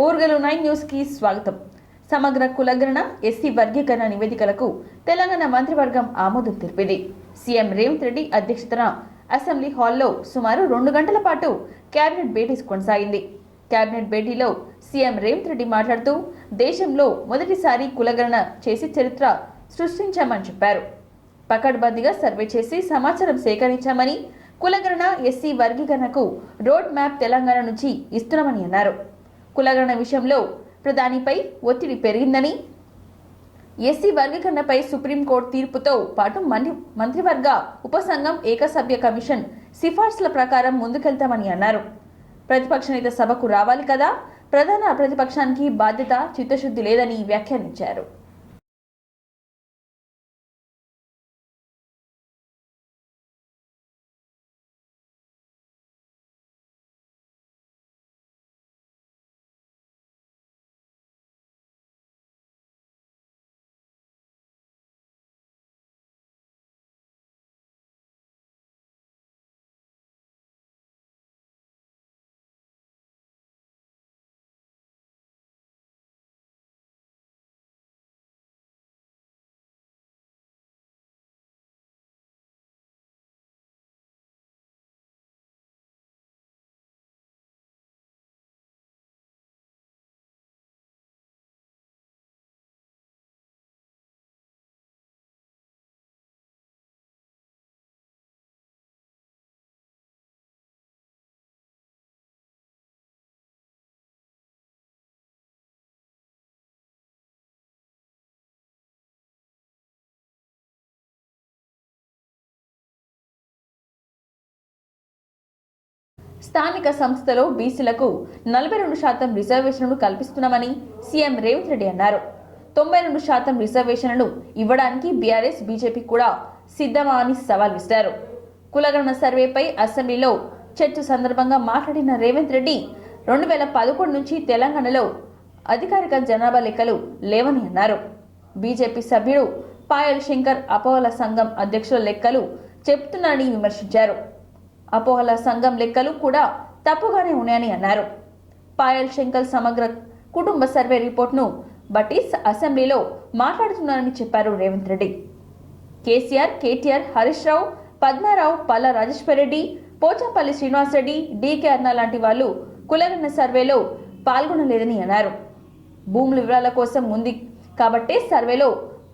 ఓర్గలు 9 news కి స్వాగతం. సమగ్ర కులగణన ఎస్సీ వర్గీకరణ నివేదికలకు తెలంగాణ మంత్రివర్గం ఆమోదం తెలిపింది. సీఎం రేవంత్ రెడ్డి అధ్యక్షతన అసెంబ్లీ హాల్లో సుమారు 2 గంటల పాటు కేబినెట్ భేటీ కొనసాగింది. కేబినెట్ భేటీలో సీఎం రేవంత్ రెడ్డి మాట్లాడుతూ దేశంలో మొదటిసారి కులగణన చేసి చరిత్ర సృష్టించామని చెప్పారు. పకడ్బందీగా సర్వే చేసి సమాచారం సేకరించామని, కులగణన ఎస్సీ వర్గీకరణకు రోడ్ మ్యాప్ తెలంగాణ నుంచి ఇస్తున్నామని అన్నారు. కులగణన విషయంలో ప్రధానిపై ఒత్తిడి పెరిగిందని, ఎస్సీ వర్గీకరణపై సుప్రీంకోర్టు తీర్పుతో పాటు మంత్రివర్గ ఉపసంఘం ఏకసభ్య కమిషన్ సిఫార్సుల ప్రకారం ముందుకెళ్తామని అన్నారు. ప్రతిపక్ష నేత సభకు రావాలి కదా, ప్రధాన ప్రతిపక్షానికి బాధ్యత చిత్తశుద్ధి లేదని వ్యాఖ్యానించారు. స్థానిక సంస్థలో బీసీలకు 42% రిజర్వేషన్లు కల్పిస్తున్నామని సీఎం రేవంత్ రెడ్డి అన్నారు. 92% రిజర్వేషన్లు ఇవ్వడానికి బీఆర్ఎస్, బీజేపీ కూడా సిద్ధమా అని సవాల్ విసిరారు. కులగణన సర్వేపై అసెంబ్లీలో చర్చ సందర్భంగా మాట్లాడిన రేవంత్ రెడ్డి 2011 నుంచి తెలంగాణలో అధికారిక జనాభా లెక్కలు లేవని అన్నారు. బీజేపీ సభ్యుడు పాయల్ శంకర్ అపోహల సంఘం అధ్యక్షుల లెక్కలు చెబుతున్నారని విమర్శించారు. అపోహల సంఘం లెక్కలు కూడా తప్పుగానే ఉన్నాయని అన్నారు. పాయల్ శంకర్ సమగ్ర కుటుంబ సర్వే రిపోర్ట్ను బట్టి అసెంబ్లీలో మాట్లాడుతున్నారని చెప్పారు రేవంత్ రెడ్డి. కేసీఆర్, కేటీఆర్, హరీష్ రావు, పద్మారావు, పల్లా రాజేశ్వర్ రెడ్డి, పోచంపల్లి శ్రీనివాసరెడ్డి, డీకే అర్ణ లాంటి వాళ్ళు కులగణన సర్వేలో పాల్గొనలేదని అన్నారు. భూముల వివరాల కోసం ఉంది కాబట్టే సర్వేలో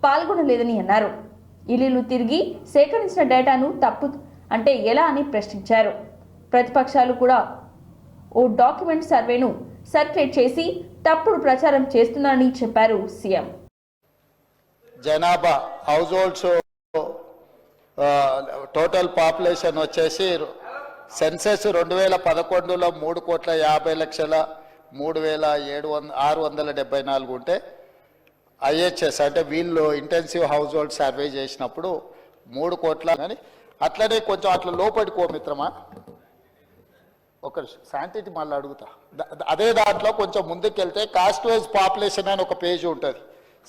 పాల్గొనలేదని అన్నారు. ఇల్లు తిరిగి సేకరించిన డేటాను తప్పు అంటే ఎలా అని ప్రశ్నించారు. ప్రతిపక్షాలు కూడా ఓ డాక్యుమెంట్ సర్వేను సర్క్యులేట్ చేసి తప్పుడు ప్రచారం చేస్తున్నారని చెప్పారు సీఎం. జనాభా హౌస్ హోల్డ్స్ టోటల్ పాపులేషన్ వచ్చేసి సెన్సెస్ 2011లో 3,50,03,674 ఉంటే ఐహెచ్ఎస్ అంటే వీళ్ళు ఇంటెన్సివ్ హౌస్ హోల్డ్ సర్వే చేసినప్పుడు 3 కోట్ల అని. అట్లనే కొంచెం అట్లా లోపడికో మిత్రమా, ఒక శాంతిటీ మళ్ళీ అడుగుతా. అదే దాంట్లో కొంచెం ముందుకెళ్తే కాస్ట్ వైజ్ పాపులేషన్ అని ఒక పేజ్ ఉంటుంది,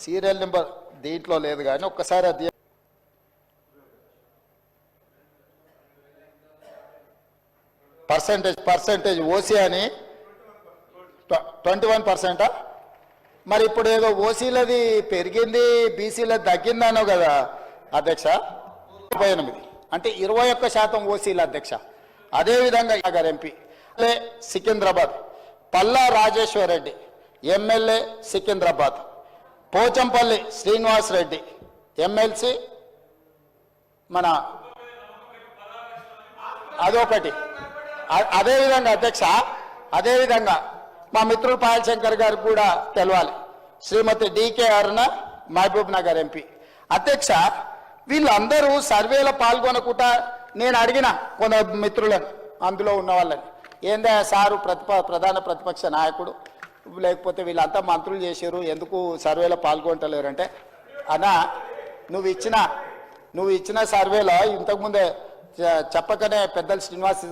సీరియల్ నెంబర్ దీంట్లో లేదు కానీ ఒక్కసారి అది పర్సెంటేజ్ ఓసీ అని 21%. మరి ఇప్పుడు ఏదో ఓసీలది పెరిగింది, బీసీలది తగ్గిందనో కదా అధ్యక్ష. 38 అంటే 21% ఓసీల అధ్యక్ష. అదేవిధంగా గారు MP Secunderabad, Palla Rajeshwar Reddy MLA Secunderabad, Pochampalli Srinivas Reddy MLC మన అదొకటి. అదేవిధంగా అధ్యక్ష, అదేవిధంగా మా మిత్రుడు పాయల్ శంకర్ గారికి కూడా తెలవాలి, శ్రీమతి డీకే అరుణ మహబూబ్ నగర్ ఎంపీ. అధ్యక్ష, వీళ్ళందరూ సర్వేలో పాల్గొనకుండా నేను అడిగిన కొంత మిత్రులను అందులో ఉన్న వాళ్ళని, ఏందా సారు ప్రధాన ప్రతిపక్ష నాయకుడు లేకపోతే వీళ్ళంతా మంత్రులు చేశారు, ఎందుకు సర్వేలో పాల్గొంటలేరంటే, అన్నా నువ్వు ఇచ్చిన సర్వేలో ఇంతకుముందే చెప్పకనే పెద్దలు శ్రీనివాస్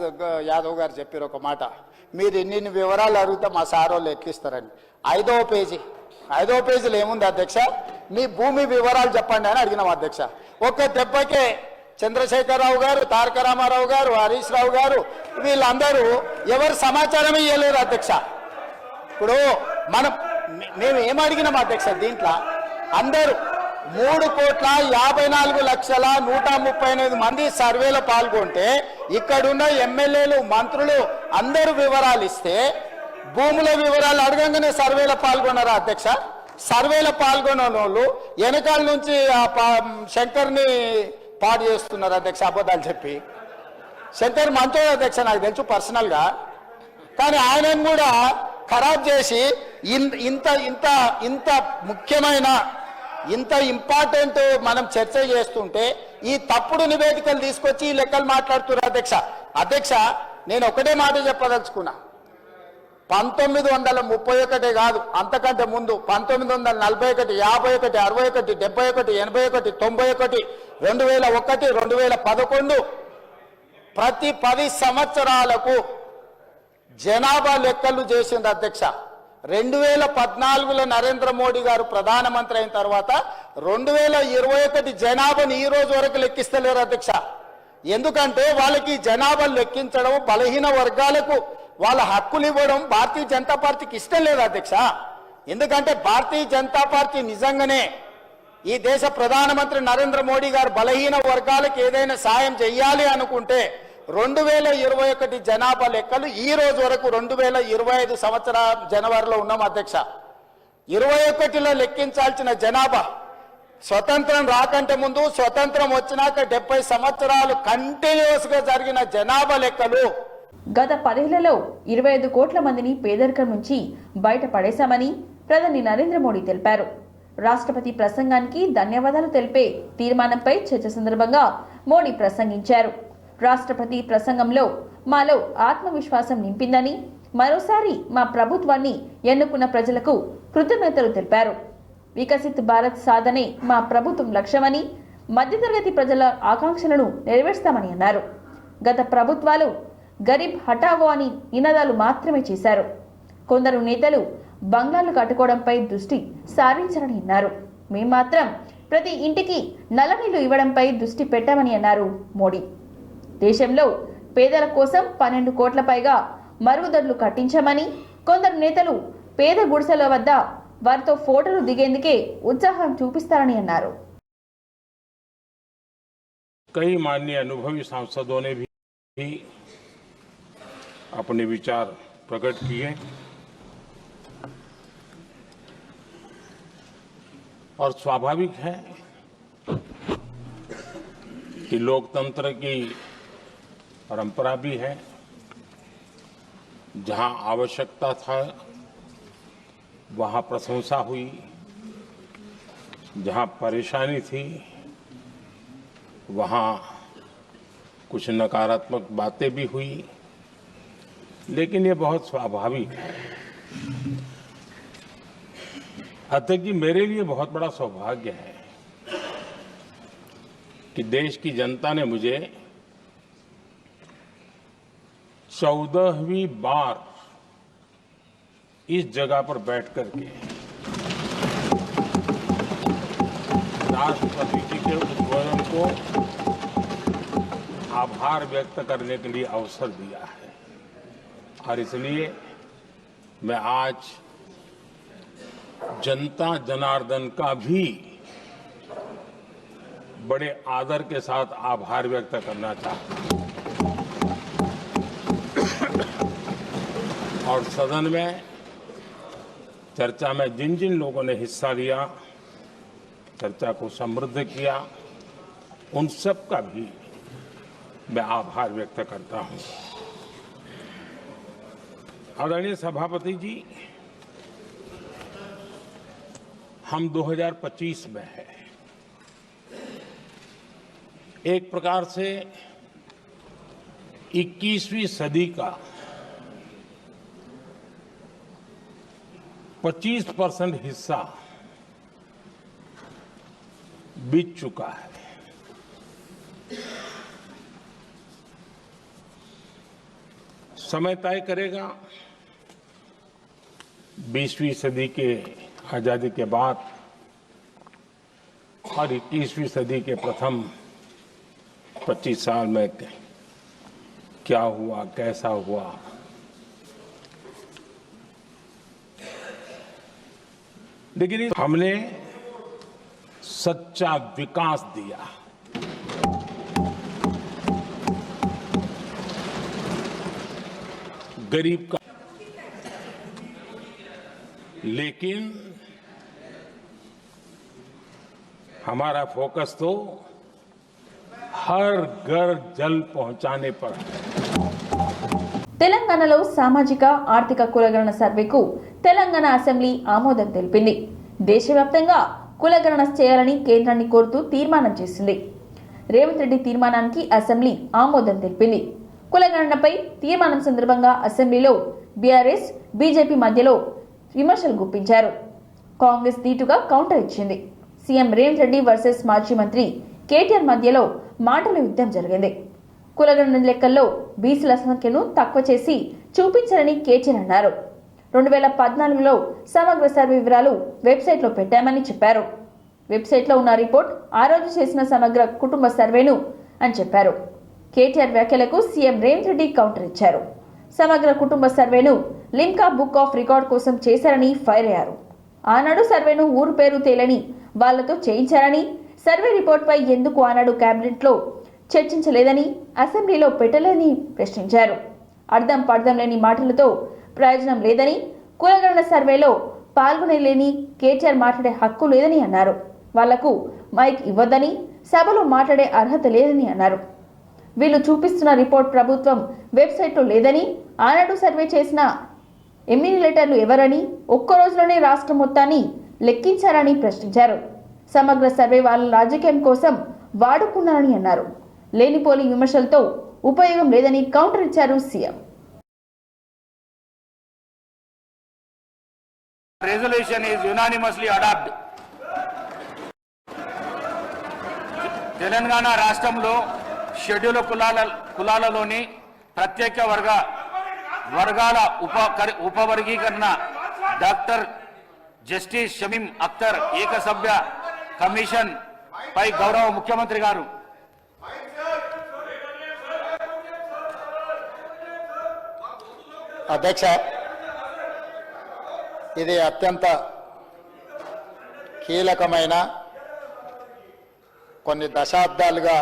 యాదవ్ గారు చెప్పారు ఒక మాట, మీరు ఇన్ని వివరాలు అడిగితే మా సార్ వాళ్ళు ఎక్కిస్తారని. 5వ పేజీలో ఏముంది అధ్యక్ష, మీ భూమి వివరాలు చెప్పండి అని అడిగినాం అధ్యక్ష. ఒక్క దెబ్బకే చంద్రశేఖరరావు గారు, తారక రామారావు గారు, హరీష్ రావు గారు వీళ్ళందరూ ఎవరు సమాచారం ఇవ్వలేరు అధ్యక్ష. ఇప్పుడు మనం మేము ఏమడిగినాం అధ్యక్ష దీంట్లో అందరూ 3,54,138 మంది సర్వేలో పాల్గొంటే ఇక్కడున్న ఎమ్మెల్యేలు మంత్రులు అందరూ వివరాలు ఇస్తే భూముల వివరాలు అడగంగానే సర్వేలో పాల్గొన్నారా అధ్యక్ష? సర్వేలో పాల్గొన్న వాళ్ళు వెనకాల నుంచి శంకర్ని పాడు చేస్తున్నారు అధ్యక్ష, అబద్ధాలు చెప్పి. శంకర్ మంచోడు అధ్యక్ష, నాకు తెలుసు పర్సనల్గా, కానీ ఆయనను కూడా ఖరాబ్ చేసి ఇంత ఇంత ఇంత ముఖ్యమైన ఇంత ఇంపార్టెంట్ మనం చర్చ చేస్తుంటే ఈ తప్పుడు నివేదికలు తీసుకొచ్చి ఈ లెక్కలు మాట్లాడుతున్నారు అధ్యక్ష. అధ్యక్ష, నేను ఒకటే మాట చెప్పదలుచుకున్నా. 1931 కాదు, అంతకంటే ముందు 1941, 51, 61, 71, 81, 91, 2001, 2011 ప్రతి 10 సంవత్సరాలకు జనాభా లెక్కలు చేసింది అధ్యక్ష. 2014లో నరేంద్ర మోడీ గారు ప్రధానమంత్రి అయిన తర్వాత 2021 జనాభాని ఈ రోజు వరకు లెక్కిస్తలేరు అధ్యక్ష. ఎందుకంటే వాళ్ళకి జనాభా లెక్కించడం, బలహీన వర్గాలకు వాళ్ళ హక్కులు ఇవ్వడం భారతీయ జనతా పార్టీకి ఇష్టం లేదు అధ్యక్ష. ఎందుకంటే భారతీయ జనతా పార్టీ నిజంగానే ఈ దేశ ప్రధానమంత్రి నరేంద్ర మోడీ గారు బలహీన వర్గాలకు ఏదైనా సాయం చేయాలి అనుకుంటే 2021 జనాభా లెక్కలు ఈ రోజు వరకు 2025 సంవత్సరం జనవరిలో ఉన్నాం అధ్యక్ష. 21లో లెక్కించాల్సిన జనాభా స్వతంత్రం రాకంటే ముందు, స్వతంత్రం వచ్చినాక 70 సంవత్సరాలు కంటిన్యూస్ గా జరిగిన జనాభా లెక్కలు. గత 10 ఏళ్లలో 25 కోట్ల మందిని పేదరికం నుంచి బయటపడేశామని ప్రధాని నరేంద్ర మోడీ తెలిపారు. రాష్ట్రపతి ప్రసంగానికి ధన్యవాదాలు తెలిపే తీర్మానంపై చర్చ సందర్భంగా మోడీ ప్రసంగించారు. రాష్ట్రపతి ప్రసంగంలో మాలో ఆత్మవిశ్వాసం నింపిందని, మరోసారి మా ప్రభుత్వాన్ని ఎన్నుకున్న ప్రజలకు కృతజ్ఞతలు తెలిపారు. వికసిత్ భారత్ సాధనే మా ప్రభుత్వం లక్ష్యమని, మధ్యతరగతి ప్రజల ఆకాంక్షలను నెరవేర్స్తామని అన్నారు. గత ప్రభుత్వాలు గరీబ్ హఠావో అని నినాదాలు మాత్రమే చేశారు. కొందరు నేతలు బంగ్లాలు కట్టుకోవడంపై దృష్టి సారించారని అన్నారు. మేం మాత్రం ప్రతి ఇంటికి నల్లనీళ్లు ఇవ్వడంపై దృష్టి పెట్టామని అన్నారు మోడీ. దేశంలో పేదల కోసం 12 కోట్ల పైగా మరుగుదొడ్లు కట్టించామని, కొందరు నేతలు పేద గుడిసెల వద్ద వారితో ఫోటోలు దిగేందుకే ఉత్సాహం చూపిస్తారని అన్నారు. कई माननीय अनुभवी सांसदों ने भी अपने विचार प्रकट किए और स्वाभाविक है कि लोकतंत्र की परंपरा भी है, जहां आवश्यकता था वहां प्रशंसा हुई, जहां परेशानी थी वहां कुछ नकारात्मक बातें भी हुई, लेकिन ये बहुत स्वाभाविक है। अध्यक्ष जी, मेरे लिए बहुत बड़ा सौभाग्य है कि देश की जनता ने मुझे 14वीं बार इस जगह पर बैठ करके राष्ट्रपति जी के उद्बोधन को आभार व्यक्त करने के लिए अवसर दिया है, और इसलिए मैं आज जनता जनार्दन का भी बड़े आदर के साथ आभार व्यक्त करना चाहता हूं। और सदन में चर्चा में जिन जिन लोगों ने हिस्सा लिया, चर्चा को समृद्ध किया, उन सब का भी मैं आभार व्यक्त करता हूं। आदरणीय सभापति जी, हम 2025 में हैं। एक प्रकार से 21वीं सदी का 25% हिस्सा बीत चुका है। समय तय करेगा 20वीं सदी के आजादी के बाद और 21वीं सदी के प्रथम 25 साल में क्या हुआ, कैसा हुआ। लेकिन हमने सच्चा विकास दिया, गरीब का, लेकिन हमारा फोकस तो हर घर जल पहुंचाने पर है। తెలంగాణలో సామాజిక ఆర్థిక కులగణన సర్వేకు తెలంగాణ అసెంబ్లీ ఆమోదం తెలిపింది. దేశవ్యాప్తంగా కులగణన చేయాలని కేంద్రాన్ని కోరుతూ తీర్మానం చేసింది. రేవంత్ రెడ్డి తీర్మానానికి అసెంబ్లీ ఆమోదం తెలిపింది. కులగణనపై తీర్మానం సందర్భంగా అసెంబ్లీలో బీఆర్ఎస్ బీజేపీ మధ్యలో విమర్శలు గుప్పించారు. కాంగ్రెస్ దీటుగా కౌంటర్ ఇచ్చింది. సీఎం రేవంత్ రెడ్డి వర్సెస్ మాజీ మంత్రి కేటీఆర్ మధ్యలో మాటల యుద్ధం జరిగింది. కులగణన లెక్కల్లో బీసీల సంఖ్యను తక్కువ చేసి చూపించారని కేటీఆర్ అన్నారు. 2014లో సమగ్ర సర్వే వివరాలు వెబ్సైట్లో పెట్టామని చెప్పారు. వెబ్సైట్లో ఉన్న రిపోర్ట్ ఆ రోజు చేసిన సమగ్ర కుటుంబ సర్వేను అని చెప్పారు. కేటీఆర్ వ్యాఖ్యలకు సీఎం రేవంత్ రెడ్డి కౌంటర్ ఇచ్చారు. సమగ్ర కుటుంబ సర్వేను లిమ్కా బుక్ ఆఫ్ రికార్డ్ కోసం చేశారని ఫైర్ అయ్యారు. ఆనాడు సర్వేను ఊరు పేరు తేలని వాళ్లతో చేయించారని, సర్వే రిపోర్ట్పై ఎందుకు ఆనాడు కేబినెట్లో చర్చించలేదని, అసెంబ్లీలో పెట్టలేదని ప్రశ్నించారు. అర్థం పర్థం లేని మాటలతో ప్రయోజనం లేదని, కులగణన సర్వేలో పాల్గొనలేని కేటీఆర్ మాట్లాడే హక్కు లేదని అన్నారు. వాళ్లకు మైక్ ఇవ్వద్దని, సభలో మాట్లాడే అర్హత లేదని అన్నారు. వీళ్ళు చూపిస్తున్న రిపోర్ట్ ప్రభుత్వం వెబ్సైట్లో లేదని, ఆనాడు సర్వే చేసిన ఎమ్యూలేటర్లు ఎవరని, ఒక్క రోజులోనే రాష్ట్రం మొత్తాన్ని లెక్కించారని ప్రశ్నించారు. సమగ్ర సర్వే వాళ్ళ రాజకీయం కోసం వాడుకున్నారని అన్నారు. లేనిపోని విమర్శలతో ఉపయోగం లేదని కౌంటర్ ఇచ్చారు CM. Resolution is unanimously adopted. తెలంగాణ రాష్ట్రంలో షెడ్యూల్ కులాలలోని ప్రత్యేక వర్గాల ఉపవర్గీకరణ డాక్టర్ జస్టిస్ షమీం అఖ్తర్ ఏకసభ్య కమిషన్ పై గౌరవ ముఖ్యమంత్రి గారు అధ్యక్ష, ఇది అత్యంత కీలకమైన కొన్ని దశాబ్దాలుగా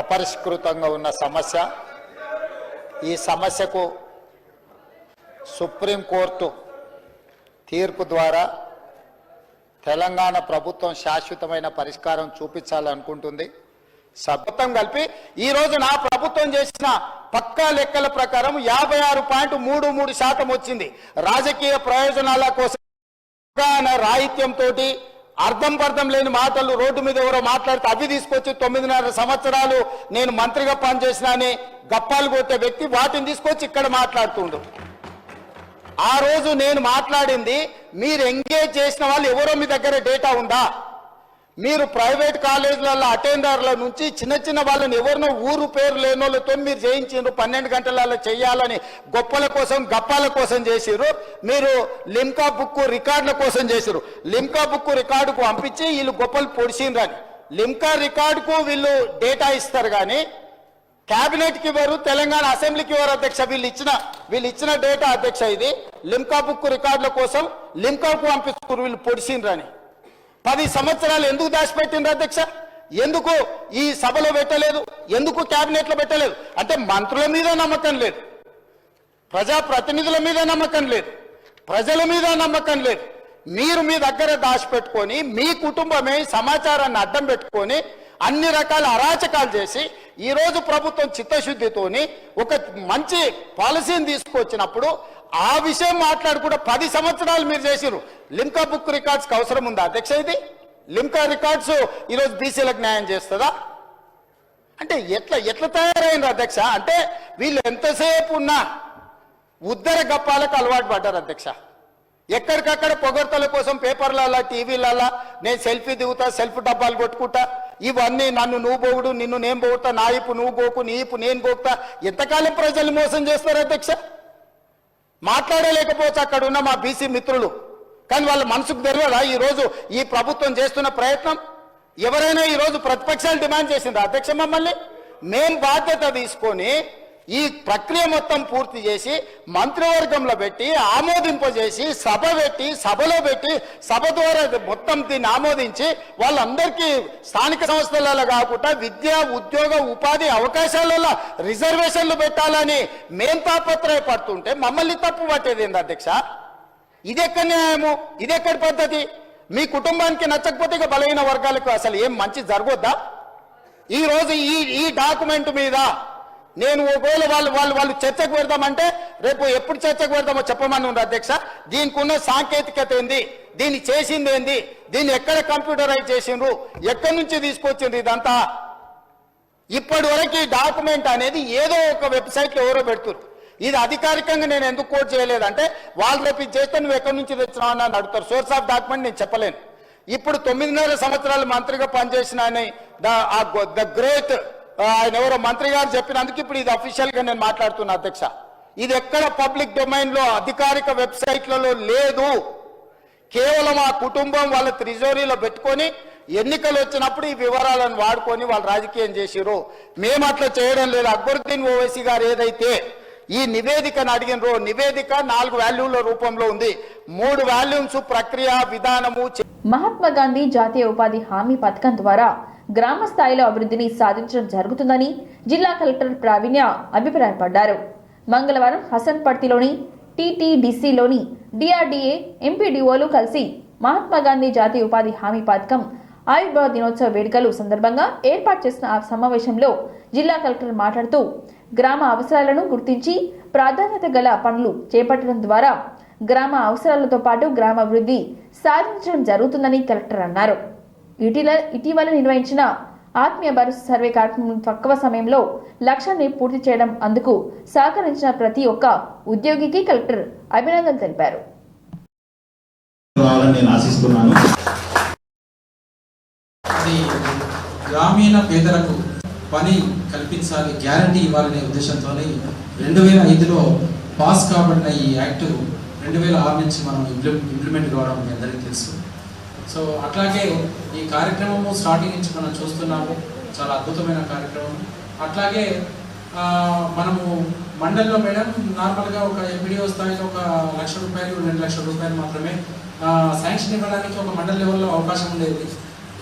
అపరిష్కృతంగా ఉన్న సమస్య. ఈ సమస్యకు సుప్రీంకోర్టు తీర్పు ద్వారా తెలంగాణ ప్రభుత్వం శాశ్వతమైన పరిష్కారం చూపించాలనుకుంటుంది. మొత్తం కలిపి ఈరోజు నా ప్రభుత్వం చేసిన పక్కా లెక్కల ప్రకారం 56.33% వచ్చింది. రాజకీయ ప్రయోజనాల కోసం రాహిత్యంతో అర్థం పర్థం లేని మాటలు రోడ్డు మీద ఎవరో మాట్లాడితే అవి తీసుకొచ్చి 9.5 సంవత్సరాలు నేను మంత్రిగా పనిచేసిన అని గప్పాలు కొట్టే వ్యక్తి వాటిని తీసుకొచ్చి ఇక్కడ మాట్లాడుతుండు. ఆ రోజు నేను మాట్లాడింది, మీరు ఎంగేజ్ చేసిన వాళ్ళు ఎవరో మీ దగ్గర డేటా ఉందా? మీరు ప్రైవేట్ కాలేజీలలో అటెండర్ల నుంచి చిన్న చిన్న వాళ్ళని ఎవరినో ఊరు పేరు లేని వాళ్ళతో మీరు చేయించారు. 12 గంటలలో చేయాలని గొప్పల కోసం గప్పాల కోసం చేసిరు. మీరు లిమ్కా బుక్ రికార్డుల కోసం చేసిరు. లిమ్కా బుక్ రికార్డుకు పంపించి వీళ్ళు గొప్పలు పొడిచిండ్రని. లిమ్కా రికార్డుకు వీళ్ళు డేటా ఇస్తారు కానీ క్యాబినెట్కి ఇవ్వరు, తెలంగాణ అసెంబ్లీకి ఇవ్వరు అధ్యక్ష. వీళ్ళు ఇచ్చిన డేటా అధ్యక్ష. ఇది లిమ్కా బుక్ రికార్డుల కోసం లిమ్కాకు పంపిస్తారు వీళ్ళు పొడిచిండ్రని. 10 సంవత్సరాలు ఎందుకు దాచిపెట్టిండ్రు అధ్యక్ష? ఎందుకు ఈ సభలో పెట్టలేదు? ఎందుకు క్యాబినెట్లో పెట్టలేదు? అంటే మంత్రుల మీద నమ్మకం లేదు, ప్రజాప్రతినిధుల మీద నమ్మకం లేదు, ప్రజల మీద నమ్మకం లేదు. మీరు మీ దగ్గర దాచిపెట్టుకొని మీ కుటుంబమే సమాచారాన్ని అడ్డం పెట్టుకొని అన్ని రకాల అరాచకాలు చేసి ఈరోజు ప్రభుత్వం చిత్తశుద్ధితోని ఒక మంచి పాలసీని తీసుకొచ్చినప్పుడు ఆ విషయం మాట్లాడుకుంటే 10 సంవత్సరాలు మీరు చేసిరు. లిమ్కా బుక్ రికార్డ్స్కి అవసరం ఉందా అధ్యక్ష? ఇది లిమ్కా రికార్డ్స్ ఈరోజు బీసీలకు న్యాయం చేస్తుందా? అంటే ఎట్లా తయారైంది అధ్యక్ష? అంటే వీళ్ళు ఎంతసేపు ఉన్నా ఉద్దర గప్పాలకు అలవాటు పడ్డారు అధ్యక్ష. ఎక్కడికక్కడ పొగడ్తల కోసం పేపర్లలో టీవీలలో నేను సెల్ఫీ దిగుతా, సెల్ఫ్ డబ్బాలు కొట్టుకుంటా, ఇవన్నీ నన్ను నువ్వు పోగుడు, నిన్ను నేను పోగుతా, నా ఇప్పు నువ్వు గోకు, నీ ఇప్పు నేను గోకుతా. ఎంతకాలం ప్రజలు మోసం చేస్తారు అధ్యక్ష? మాట్లాడలేకపోవచ్చు అక్కడ ఉన్న మా బీసీ మిత్రులు, కానీ వాళ్ళ మనసుకు తెలియదా ఈరోజు ఈ ప్రభుత్వం చేస్తున్న ప్రయత్నం? ఎవరైనా ఈరోజు ప్రతిపక్షాలు డిమాండ్ చేసిందా అధ్యక్ష? మమ్మల్ని మేం బాధ్యత తీసుకొని ఈ ప్రక్రియ మొత్తం పూర్తి చేసి మంత్రివర్గంలో పెట్టి ఆమోదింపజేసి సభలో పెట్టి సభ ద్వారా మొత్తం దీన్ని ఆమోదించి వాళ్ళందరికీ స్థానిక సంస్థలలో కాకుండా విద్య ఉద్యోగ ఉపాధి అవకాశాలలో రిజర్వేషన్లు పెట్టాలని మేం తాపత్రయపడుతుంటే మమ్మల్ని తప్పు పట్టేది ఏంది అధ్యక్ష? ఇదెక్కడ న్యాయము? ఇదెక్కడి పద్ధతి? మీ కుటుంబానికి నచ్చకపోతే ఇక బలహీన వర్గాలకు అసలు ఏం మంచి జరగొద్దా? ఈ రోజు ఈ డాక్యుమెంట్ మీద నేను ఒకవేళ వాళ్ళు చర్చకు పెడదామంటే రేపు ఎప్పుడు చర్చకు పెడదామో చెప్పమని ఉంది అధ్యక్ష. దీనికి ఉన్న సాంకేతికత ఏంది, దీన్ని చేసింది ఏంది, దీన్ని ఎక్కడ కంప్యూటరైజ్ చేసిండ్రు, ఎక్కడి నుంచి తీసుకొచ్చిండ్రు, ఇదంతా ఇప్పటి వరకు ఈ డాక్యుమెంట్ అనేది ఏదో ఒక వెబ్సైట్లో ఎవరో పెడుతున్నారు. ఇది అధికారికంగా నేను ఎందుకు కోట్ చేయలేదంటే వాళ్ళు రేపు ఇది చేస్తే నువ్వు ఎక్కడి నుంచి తెచ్చినావు అని అడుగుతారు. సోర్స్ ఆఫ్ డాక్యుమెంట్ నేను చెప్పలేను. ఇప్పుడు 9.5 సంవత్సరాలు మంత్రిగా పనిచేసిన ద గ్రేట్ ఆయన ఎవరో మంత్రి గారు చెప్పినందుకు ఇప్పుడు ఇది అఫీషియల్ గా నేను మాట్లాడుతున్నా అధ్యక్ష. ఇది ఎక్కడ పబ్లిక్ డొమైన్ లో అధికారిక వెబ్సైట్లలో లేదు. కేవలం ఆ కుటుంబం వాళ్ళ ట్రెజరీలో పెట్టుకొని ఎన్నికలు వచ్చినప్పుడు ఈ వివరాలను వాడుకొని వాళ్ళు రాజకీయం చేసిరు. మేము అట్లా చేయడం లేదు. అక్బరుద్దీన్ ఓవైసీ గారు ఏదైతే ఈ నివేదికను అడిగినరో, నివేదిక 4 వాల్యూమ్ల రూపంలో ఉంది. 3 వాల్యూమ్స్ ప్రక్రియ విధానము. మహాత్మా గాంధీ జాతీయ ఉపాధి హామీ పథకం ద్వారా గ్రామ స్థాయిలో అభివృద్ధిని సాధించడం జరుగుతుందని జిల్లా కలెక్టర్ ప్రావీణ్య అభిప్రాయపడ్డారు. మంగళవారం హసన్పర్తిలోని టీటీడీసీలోని డిఆర్డీఏ ఎంపీడీఓలు కలిసి మహాత్మా గాంధీ జాతీయ ఉపాధి హామీ పథకం ఆవిర్భావ దినోత్సవ వేడుకలు సందర్భంగా ఏర్పాటు చేసిన ఆ సమావేశంలో జిల్లా కలెక్టర్ మాట్లాడుతూ గ్రామ అవసరాలను గుర్తించి ప్రాధాన్యత గల పనులు చేపట్టడం ద్వారా గ్రామ అవసరాలతో పాటు గ్రామాభివృద్ధి సాధించడం జరుగుతుందని కలెక్టర్ అన్నారు. ఇటీవల నిర్వహించిన ఆత్మీయ భరోసా సర్వే కార్యక్రమం తక్కువ సమయంలో లక్ష్యాన్ని పూర్తి చేయడం, అందుకు సహకరించిన ప్రతి ఒక్క ఉద్యోగికి కలెక్టర్ అభినందనలు తెలిపారు. గ్రామీణ పేదలకు పని కల్పించాలి, గ్యారంటీ ఇవ్వాలనే ఉద్దేశంతో 2005లో పాస్ కాబడిన ఈ యాక్ట్ 2006 నుంచి మనం ఇంప్లిమెంట్ కావడం మీ అందరికీ తెలుసు. సో అట్లాగే ఈ కార్యక్రమము స్టార్టింగ్ నుంచి మనం చూస్తున్నాము, చాలా అద్భుతమైన కార్యక్రమం. అట్లాగే మనము మండలిలో మేడం నార్మల్గా ఒక ఎంపీడీఓ స్థాయిలో ₹1 లక్ష 2 లక్షల రూపాయలు మాత్రమే శాంక్షన్ ఇవ్వడానికి ఒక మండలి లెవెల్లో అవకాశం ఉండేది.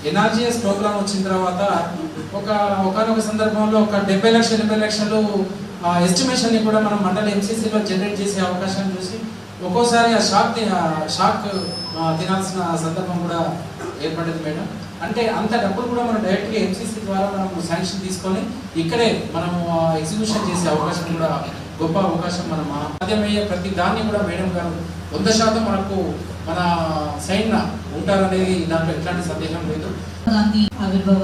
ఎన్ఆర్జీఎస్ ప్రోగ్రామ్ వచ్చిన తర్వాత ఒకనొక సందర్భంలో ఒక 70 లక్షలు ఎస్టిమేషన్ కూడా మనం మండలి ఎంసీసీలో జనరేట్ చేసే అవకాశాన్ని చూసి ఒక్కోసారి ఆ షాక్ తినాల్సిన సందర్భం కూడా ఏర్పడింది మేడం. అంటే అంత డబ్బులు కూడా మనం డైరెక్ట్గా ఎంసీసీ ద్వారా మనం శాంక్షన్ తీసుకొని ఇక్కడే మనం ఎగ్జిక్యూషన్ చేసే అవకాశం కూడా గొప్ప అవకాశం. మనం సాధ్యమయ్యే ప్రతి దాన్ని కూడా మేడం గారు 100% మనకు మన సైన్ ఉంటారనేది దాంట్లో ఎట్లాంటి సందేహం లేదు. గాంధీ ఆవిర్భావ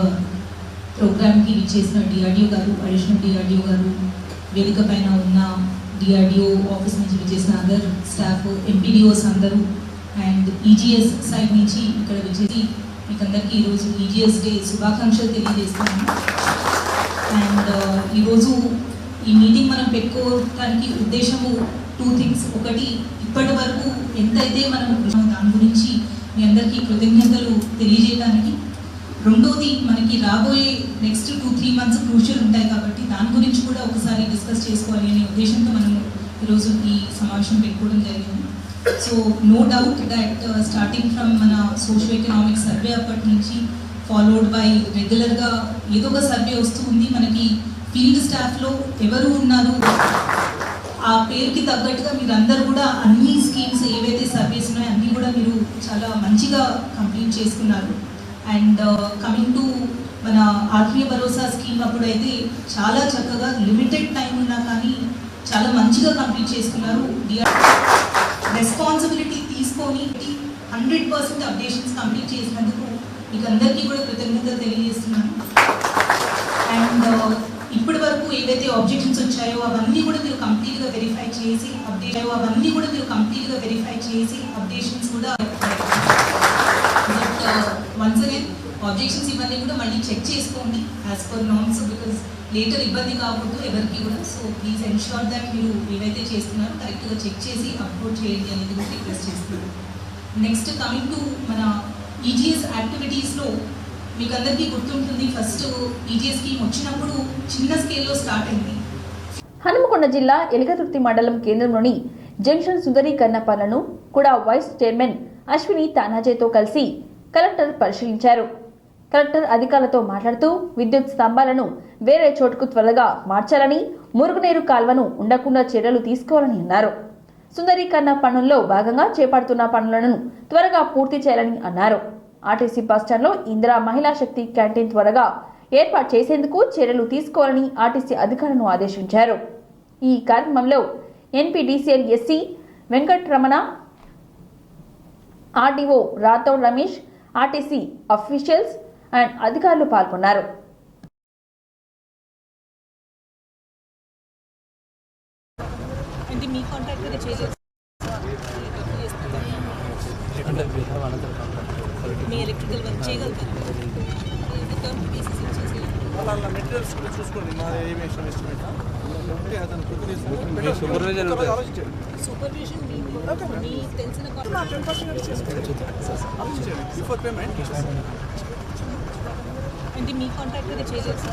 ప్రోగ్రామ్కి విచ్చేసిన డిఆర్డిఓ గారు, అడిషనల్ డిఆర్డిఓ గారు, వేదిక పైన ఉన్న డిఆర్డిఓ ఆఫీస్ నుంచి విచ్చేసిన అదర్ స్టాఫ్, ఎంపీడీఓస్ అందరూ అండ్ ఈజీఎస్ సైడ్ నుంచి ఇక్కడ విచ్చేసి మీకు అందరికీ ఈరోజు ఈజీఎస్ డే శుభాకాంక్షలు తెలియజేస్తున్నాను. అండ్ ఈరోజు ఈ మీటింగ్ మనం పెట్టుకోవడానికి ఉద్దేశము 2 థింగ్స్. ఒకటి, ఇప్పటి వరకు ఎంతైతే మనం దాని గురించి మీ అందరికీ కృతజ్ఞతలు తెలియజేయడానికి. రెండోది, మనకి రాబోయే నెక్స్ట్ 2-3 మంత్స్ క్రూషియల్ ఉంటాయి కాబట్టి దాని గురించి కూడా ఒకసారి డిస్కస్ చేసుకోవాలి అనే ఉద్దేశంతో మనం ఈరోజు ఈ సమావేశం పెట్టుకోవడం జరిగింది. So no doubt that starting from మన సోషల్ ఎకనామిక్ సర్వే అప్పటి నుంచి ఫాలోడ్ బై రెగ్యులర్గా ఏదో ఒక సర్వే వస్తూ ఉంది. మనకి ఫీల్డ్ స్టాఫ్లో ఎవరు ఉన్నారు, ఆ పేరుకి తగ్గట్టుగా మీరు అందరూ కూడా అన్ని స్కీమ్స్ ఏవైతే సర్వీస్ ఉన్నాయో అన్నీ కూడా మీరు చాలా మంచిగా కంప్లీట్ చేసుకున్నారు. అండ్ కమింగ్ టు మన ఆత్మీయ భరోసా స్కీమ్ అప్పుడైతే చాలా చక్కగా లిమిటెడ్ టైం ఉన్నా కానీ చాలా మంచిగా కంప్లీట్ చేసుకున్నారు. రెస్పాన్సిబిలిటీ తీసుకొని 100% అప్డేషన్స్ కంప్లీట్ చేసినందుకు మీకు అందరికీ కూడా కృతజ్ఞతలు తెలియజేస్తున్నాను. అండ్ ఇప్పటి వరకు ఏవైతే ఆబ్జెక్షన్స్ వచ్చాయో అవన్నీ కూడా మీరు కంప్లీట్గా వెరిఫై చేసి అప్డేషన్స్ కూడా వన్స్ అగైన్ ఆబ్జెక్షన్స్ ఇవన్నీ కూడా మళ్ళీ చెక్ చేసుకోండి as per norms, because later ఇబ్బంది కాకూడదు ఎవరికి కూడా. సో ప్లీజ్ ఎన్ష్యూర్ దట్ మీరు ఏవైతే చేస్తున్నారో కరెక్ట్గా చెక్ చేసి అప్లోడ్ చేయండి అనేది కూడా రిక్వెస్ట్ చేస్తున్నాను. నెక్స్ట్ కమింగ్ టు మన ఈజీఎస్ యాక్టివిటీస్లో మీకు అందరికీ గుర్తుంటుంది, ఫస్ట్ ఈజీఎస్ స్కీమ్ వచ్చినప్పుడు చిన్న స్కేల్లో స్టార్ట్ అయింది. హనుమకొండ జిల్లా ఎలుగతుర్తి మండలం కేంద్రంలోని జంక్షన్ సుందరీకరణ పనులను కూడా వైస్ చైర్మన్ అశ్విని తానాజేతో కలిసి కలెక్టర్ పరిశీలించారు. కలెక్టర్ అధికారులతో మాట్లాడుతూ విద్యుత్ స్తంభాలను వేరే చోటుకు త్వరగా మార్చాలని, మురుగునీరు కాల్వను ఉండకుండా చర్యలు తీసుకోవాలని అన్నారు. సుందరీకరణ పనుల్లో భాగంగా చేపడుతున్న పనులను త్వరగా పూర్తి చేయాలని అన్నారు. ఆర్టీసీ బస్టాండ్లో ఇందిరా మహిళా శక్తి క్యాంటీన్ త్వరగా ఏర్పాటు చేసేందుకు చర్యలు తీసుకోవాలని ఆర్టీసీ అధికారులను ఆదేశించారు. ఈ కార్యక్రమంలో NPDCL SC Venkataramana, RDO Rathod Ramesh, RTC officials and అధికారులు పాల్గొన్నారు. అంటే మీ కాంటాక్ట్ మీద చేసేసి మీ ఎలక్ట్రికల్ వర్క్ చేయగలుగుతారు. వాళ్ళ మెటీరియల్స్ కూడా చూసుకోండి. మా ఏమి ఎస్టిమేట్ అతను సూపర్విజన్ మీకు తెలిసిన బిఫోర్ పేమెంట్ అంటే మీ కాంటాక్ట్ మీద చేసేసి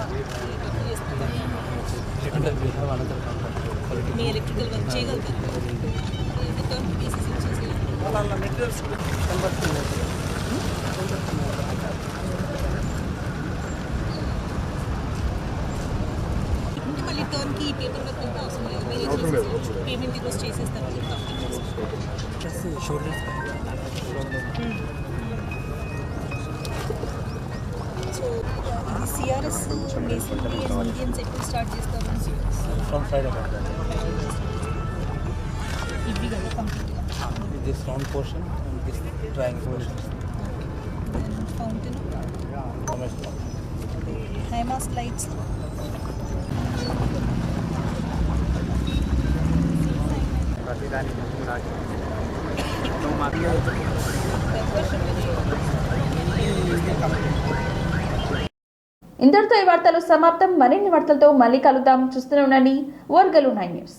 మీ ఎలక్ట్రికల్ వర్క్ చేయగలుగుతారు. వాళ్ళ మెటీరియల్స్ కూడా మళ్ళీ టర్న్కి పేపర్ వర్క్ అంతా అవసరం లేదు. మీరు పేమెంట్ ఈరోజు చేసేస్తారు. సో ఇది సిఆర్ఎస్ మేసనరీ అండ్ మీడియన్స్ ఎప్పుడు స్టార్ట్ చేస్తారు? ఫ్రమ్ ఫ్రైడే ఇవి కదా కంప్లీట్గా this round portion and this triangle portion fountain, high mast lights, ఇంతటితో ఈ వార్తలు సమాప్తం. మరిన్ని వార్తలతో మళ్ళీ కలుద్దాం. చూస్తూనే ఉండండి వర్గలు 9 న్యూస్.